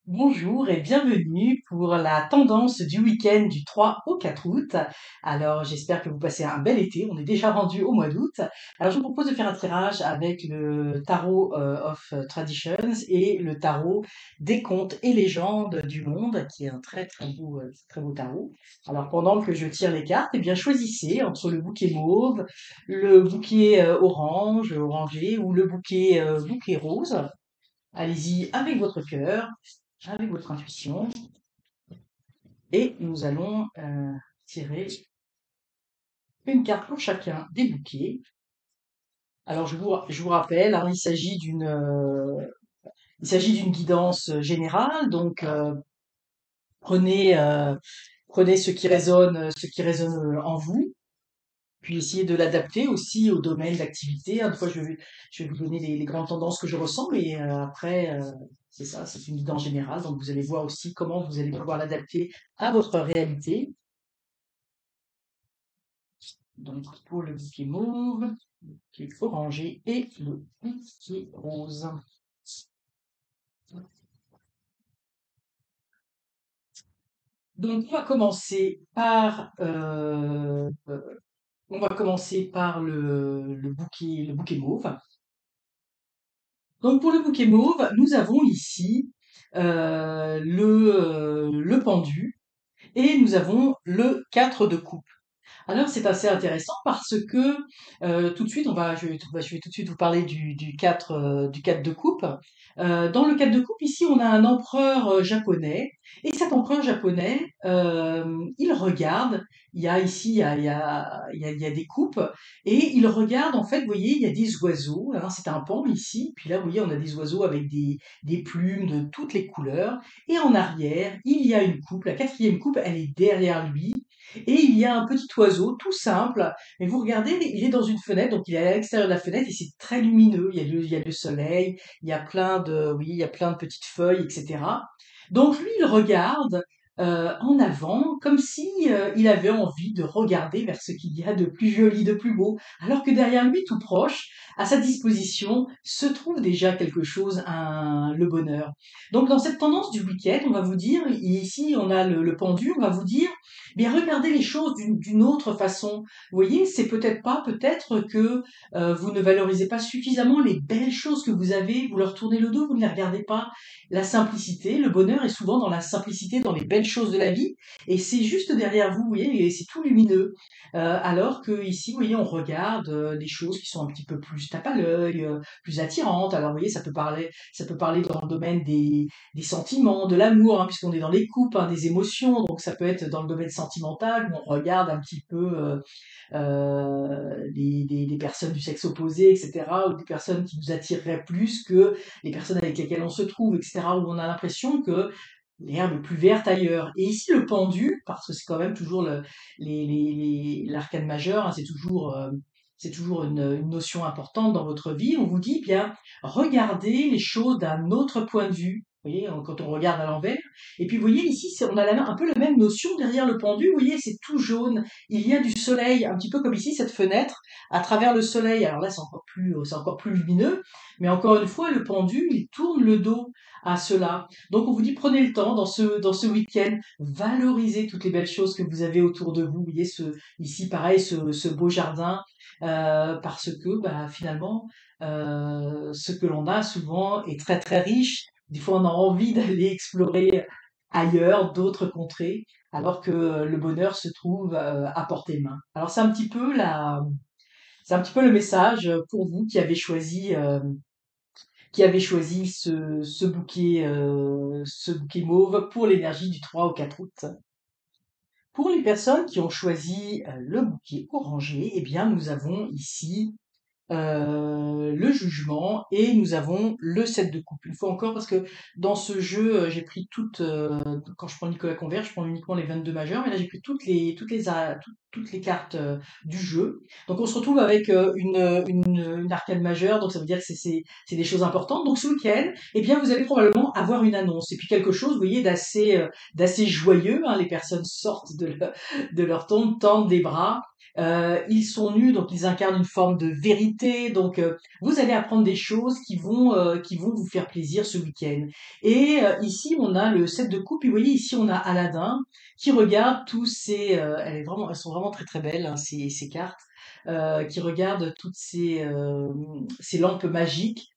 Bonjour et bienvenue pour la tendance du week-end du 3 au 4 août. Alors, j'espère que vous passez un bel été. On est déjà rendu au mois d'août. Alors, je vous propose de faire un tirage avec le tarot of Traditions et le tarot des contes et légendes du monde, qui est un très beau tarot. Alors, pendant que je tire les cartes, eh bien, choisissez entre le bouquet mauve, le bouquet orangé ou le bouquet rose. Allez-y avec votre cœur, avec votre intuition, et nous allons tirer une carte pour chacun des bouquets. Alors je vous rappelle, hein, il s'agit d'une guidance générale, donc prenez prenez ce qui résonne en vous, puis essayez de l'adapter aussi au domaine d'activité. Une fois, je vais vous donner les grandes tendances que je ressens, et après, c'est ça, c'est une guidance générale, donc vous allez voir aussi comment vous allez pouvoir l'adapter à votre réalité. Donc, pour le bouquet mauve, le bouquet orangé et le bouquet rose. Donc, on va commencer par le bouquet mauve. Donc, pour le bouquet mauve, nous avons ici le pendu et nous avons le 4 de coupe. Alors c'est assez intéressant parce que tout de suite, je vais tout de suite vous parler du 4 de coupe. Dans le 4 de coupe, ici, on a un empereur japonais. Et cet empereur japonais, il regarde, il y a ici, il y a des coupes, et il regarde, en fait, vous voyez, il y a des oiseaux. Hein, c'est un pan ici, puis là, vous voyez, on a des oiseaux avec des plumes de toutes les couleurs. Et en arrière, il y a une coupe, la quatrième coupe, elle est derrière lui. Et il y a un petit oiseau tout simple, mais vous regardez, il est dans une fenêtre, donc il est à l'extérieur de la fenêtre et c'est très lumineux. Il y a le soleil, oui, il y a plein de petites feuilles, etc. Donc lui, il regarde en avant, comme si il avait envie de regarder vers ce qu'il y a de plus joli, de plus beau, alors que derrière lui, tout proche, à sa disposition, se trouve déjà quelque chose, le bonheur. Donc dans cette tendance du week-end, on va vous dire, et ici on a le pendu, on va vous dire, bien regardez les choses d'une autre façon. Vous voyez, c'est peut-être que vous ne valorisez pas suffisamment les belles choses que vous avez, vous leur tournez le dos, vous ne les regardez pas. La simplicité, le bonheur est souvent dans la simplicité, dans les belles choses de la vie, et c'est juste derrière vous, vous voyez, et c'est tout lumineux. Alors que ici, vous voyez, on regarde des choses qui sont un petit peu plus tape à l'œil, plus attirantes. Alors, vous voyez, ça peut parler dans le domaine des sentiments, de l'amour, hein, puisqu'on est dans les coupes, hein, des émotions, donc ça peut être dans le domaine sentimental, où on regarde un petit peu des personnes du sexe opposé, etc., ou des personnes qui nous attireraient plus que les personnes avec lesquelles on se trouve, etc., où on a l'impression que l'herbe est plus verte ailleurs. Et ici, le pendu, parce que c'est quand même toujours l'arcane majeur, hein, c'est toujours une notion importante dans votre vie. On vous dit, bien, regardez les choses d'un autre point de vue. Vous voyez, quand on regarde à l'envers. Et puis, vous voyez, ici, on a un peu la même notion derrière le pendu. Vous voyez, c'est tout jaune. Il y a du soleil, un petit peu comme ici, cette fenêtre, à travers le soleil. Alors là, c'est encore plus lumineux. Mais encore une fois, le pendu, il tourne le dos à cela. Donc on vous dit prenez le temps dans ce week-end, valorisez toutes les belles choses que vous avez autour de vous. Vous voyez ici pareil ce beau jardin parce que bah, finalement ce que l'on a souvent est très très riche. Des fois on a envie d'aller explorer ailleurs, d'autres contrées, alors que le bonheur se trouve à portée de main. Alors c'est un petit peu le message pour vous qui avait choisi ce bouquet mauve pour l'énergie du 3 au 4 août. Pour les personnes qui ont choisi le bouquet orangé, eh bien, nous avons ici le jugement et nous avons le 7 de coupe. Une fois encore, parce que dans ce jeu, j'ai pris quand je prends Nicolas Convert, je prends uniquement les 22 majeurs, mais là j'ai pris toutes les cartes du jeu. Donc on se retrouve avec une arcane majeure, donc ça veut dire que c'est des choses importantes. Donc ce week-end, eh bien vous allez probablement avoir une annonce et puis quelque chose, vous voyez, d'assez joyeux. Hein, les personnes sortent de leur tombe, tendent des bras. Ils sont nus, donc ils incarnent une forme de vérité. Donc, vous allez apprendre des choses qui vont vous faire plaisir ce week-end. Et ici, on a le 7 de coupe. Et vous voyez, ici, on a Aladdin qui regarde tous ces... elles sont vraiment très très belles, hein, ces cartes. Qui regarde toutes ces lampes magiques.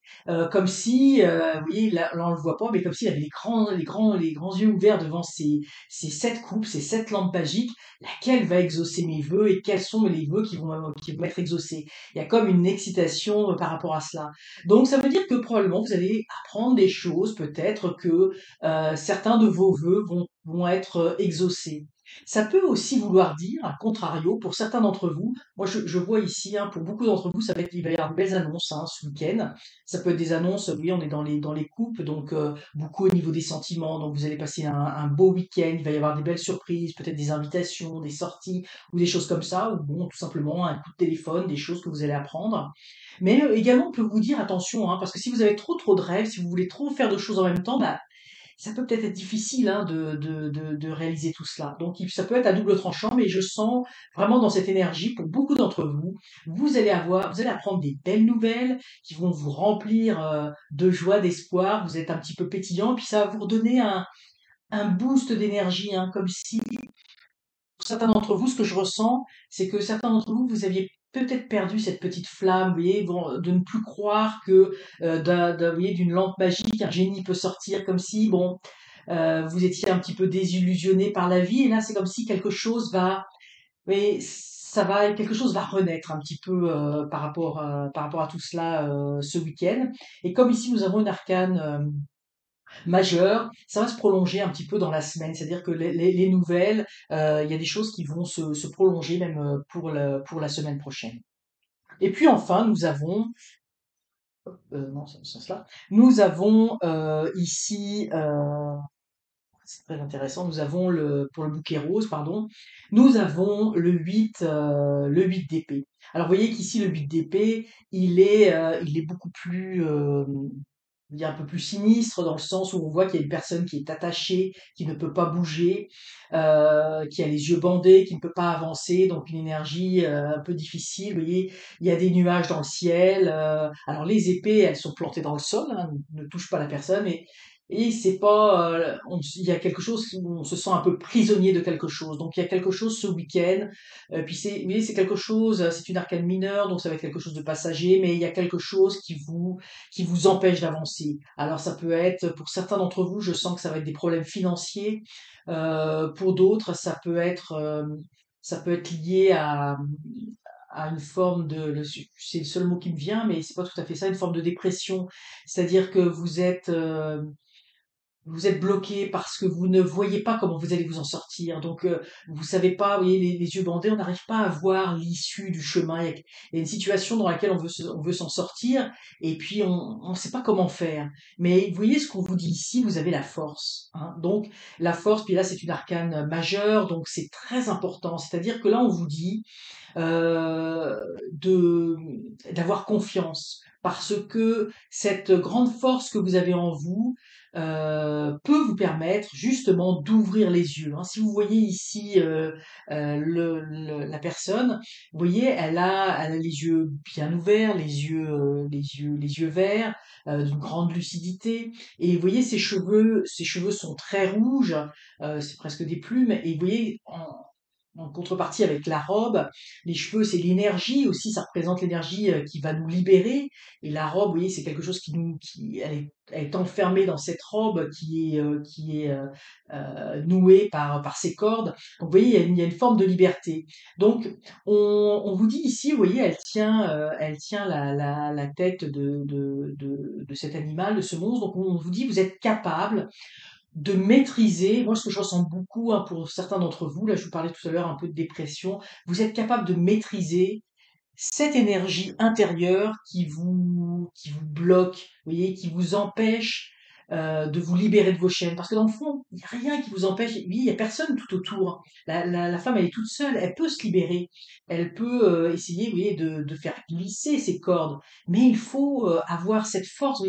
Comme si, vous voyez, là on le voit pas, mais comme s'il avait les grands yeux ouverts devant ces 7 coupes, ces 7 lampes magiques, laquelle va exaucer mes vœux et quels sont les vœux qui vont être exaucés. Il y a comme une excitation par rapport à cela. Donc ça veut dire que probablement vous allez apprendre des choses, peut-être que certains de vos vœux vont être exaucés. Ça peut aussi vouloir dire, à contrario, pour certains d'entre vous, moi je vois ici, hein, pour beaucoup d'entre vous, il va y avoir de belles annonces hein, ce week-end. Ça peut être des annonces, oui, on est dans les coupes, donc beaucoup au niveau des sentiments. Donc vous allez passer un beau week-end, il va y avoir des belles surprises, peut-être des invitations, des sorties ou des choses comme ça, ou bon, tout simplement un coup de téléphone, des choses que vous allez apprendre. Mais également, on peut vous dire attention, hein, parce que si vous avez trop de rêves, si vous voulez trop faire de choses en même temps, bah, ça peut peut-être être difficile hein, de réaliser tout cela. Donc ça peut être à double tranchant, mais je sens vraiment dans cette énergie, pour beaucoup d'entre vous, vous allez apprendre des belles nouvelles qui vont vous remplir de joie, d'espoir, vous êtes un petit peu pétillant, puis ça va vous redonner un boost d'énergie, hein, comme si pour certains d'entre vous, ce que je ressens, c'est que certains d'entre vous, vous aviez peut-être perdu cette petite flamme, vous voyez, bon, de ne plus croire que vous voyez, d'une lampe magique, un génie peut sortir, comme si, bon, vous étiez un petit peu désillusionné par la vie, et là, c'est comme si quelque chose va, oui, quelque chose va renaître un petit peu par rapport à tout cela ce week-end. Et comme ici, nous avons une arcane majeure, ça va se prolonger un petit peu dans la semaine, c'est-à-dire que les nouvelles, il y a des choses qui vont se prolonger même pour la semaine prochaine. Et puis enfin, nous avons, non, c'est dans ce sens-là, nous avons ici c'est très intéressant. Nous avons pour le bouquet rose, pardon, nous avons le 8 d'épée. Alors, vous voyez qu'ici, le 8 d'épée, il est beaucoup plus, il est un peu plus sinistre dans le sens où on voit qu'il y a une personne qui est attachée, qui ne peut pas bouger, qui a les yeux bandés, qui ne peut pas avancer, donc une énergie un peu difficile. Vous voyez, il y a des nuages dans le ciel. Alors les épées, elles sont plantées dans le sol, hein, ne touchent pas la personne, et c'est pas, il y a quelque chose où on se sent un peu prisonnier de quelque chose. Donc il y a quelque chose ce week-end. Puis vous voyez, c'est quelque chose, c'est une arcane mineure, donc ça va être quelque chose de passager, mais il y a quelque chose qui vous empêche d'avancer. Alors ça peut être, pour certains d'entre vous, je sens que ça va être des problèmes financiers. Pour d'autres, ça peut être lié à une forme c'est le seul mot qui me vient, mais c'est pas tout à fait ça, une forme de dépression. C'est-à-dire que vous êtes bloqué parce que vous ne voyez pas comment vous allez vous en sortir. Donc, vous savez pas, vous voyez, les yeux bandés, on n'arrive pas à voir l'issue du chemin. Il y a une situation dans laquelle on veut s'en sortir, et puis on ne sait pas comment faire. Mais vous voyez ce qu'on vous dit ici, vous avez la force. Hein. Donc, la force, puis là, c'est une arcane majeure, donc c'est très important. C'est-à-dire que là, on vous dit euh, de d'avoir confiance, parce que cette grande force que vous avez en vous peut vous permettre justement d'ouvrir les yeux. Hein. Si vous voyez ici la personne, vous voyez, elle a les yeux bien ouverts, les yeux verts, d'une grande lucidité. Et vous voyez, ses cheveux sont très rouges, c'est presque des plumes. Et vous voyez, en contrepartie avec la robe, les cheveux, c'est l'énergie aussi, ça représente l'énergie qui va nous libérer. Et la robe, vous voyez, c'est quelque chose elle est enfermée dans cette robe qui est nouée par ses cordes. Donc, vous voyez, il y a une forme de liberté. Donc, on vous dit ici, vous voyez, elle tient la tête de cet animal, de ce monstre. Donc, on vous dit, vous êtes capable de maîtriser, moi ce que je ressens beaucoup hein, pour certains d'entre vous, là je vous parlais tout à l'heure un peu de dépression, vous êtes capable de maîtriser cette énergie intérieure qui vous bloque, vous voyez, qui vous empêche de vous libérer de vos chaînes. Parce que dans le fond, il n'y a rien qui vous empêche, il n'y a personne tout autour. La femme, elle est toute seule, elle peut se libérer, elle peut essayer, vous voyez, de faire glisser ses cordes. Mais il faut avoir cette force,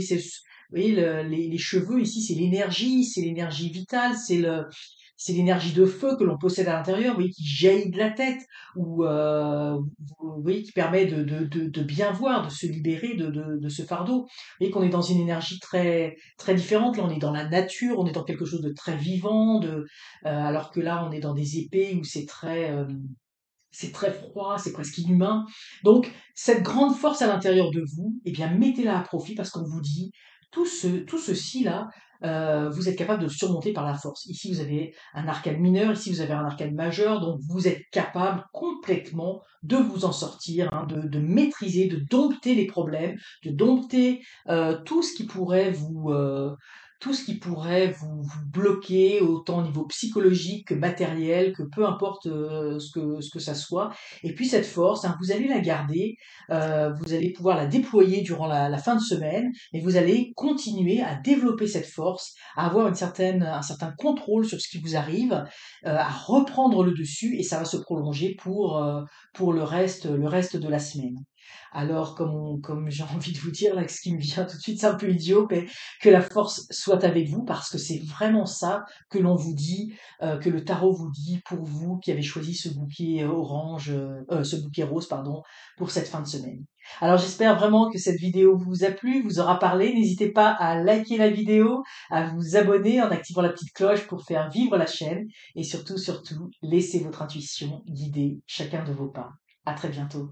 vous voyez, les cheveux ici, c'est l'énergie vitale, c'est l'énergie de feu que l'on possède à l'intérieur, vous voyez, qui jaillit de la tête, ou vous voyez, qui permet de bien voir, de se libérer de ce fardeau. Vous voyez qu'on est dans une énergie très, très différente. Là, on est dans la nature, on est dans quelque chose de très vivant, alors que là, on est dans des épées où c'est très froid, c'est presque inhumain. Donc, cette grande force à l'intérieur de vous, eh bien, mettez-la à profit parce qu'on vous dit, tout ceci là, vous êtes capable de le surmonter par la force. Ici, vous avez un arcane mineur, ici, vous avez un arcane majeur, donc vous êtes capable complètement de vous en sortir, hein, de maîtriser, de dompter les problèmes, de dompter tout ce qui pourrait tout ce qui pourrait vous bloquer, autant au niveau psychologique que matériel, que peu importe ce que ça soit. Et puis cette force, hein, vous allez la garder, vous allez pouvoir la déployer durant la fin de semaine, mais vous allez continuer à développer cette force, à avoir un certain contrôle sur ce qui vous arrive, à reprendre le dessus, et ça va se prolonger pour le reste de la semaine. Alors, comme j'ai envie de vous dire, là, ce qui me vient tout de suite, c'est un peu idiot, mais que la force soit avec vous, parce que c'est vraiment ça que l'on vous dit, que le tarot vous dit pour vous qui avez choisi ce bouquet ce bouquet rose, pardon, pour cette fin de semaine. Alors, j'espère vraiment que cette vidéo vous a plu, vous aura parlé. N'hésitez pas à liker la vidéo, à vous abonner en activant la petite cloche pour faire vivre la chaîne, et surtout, surtout, laissez votre intuition guider chacun de vos pas. À très bientôt.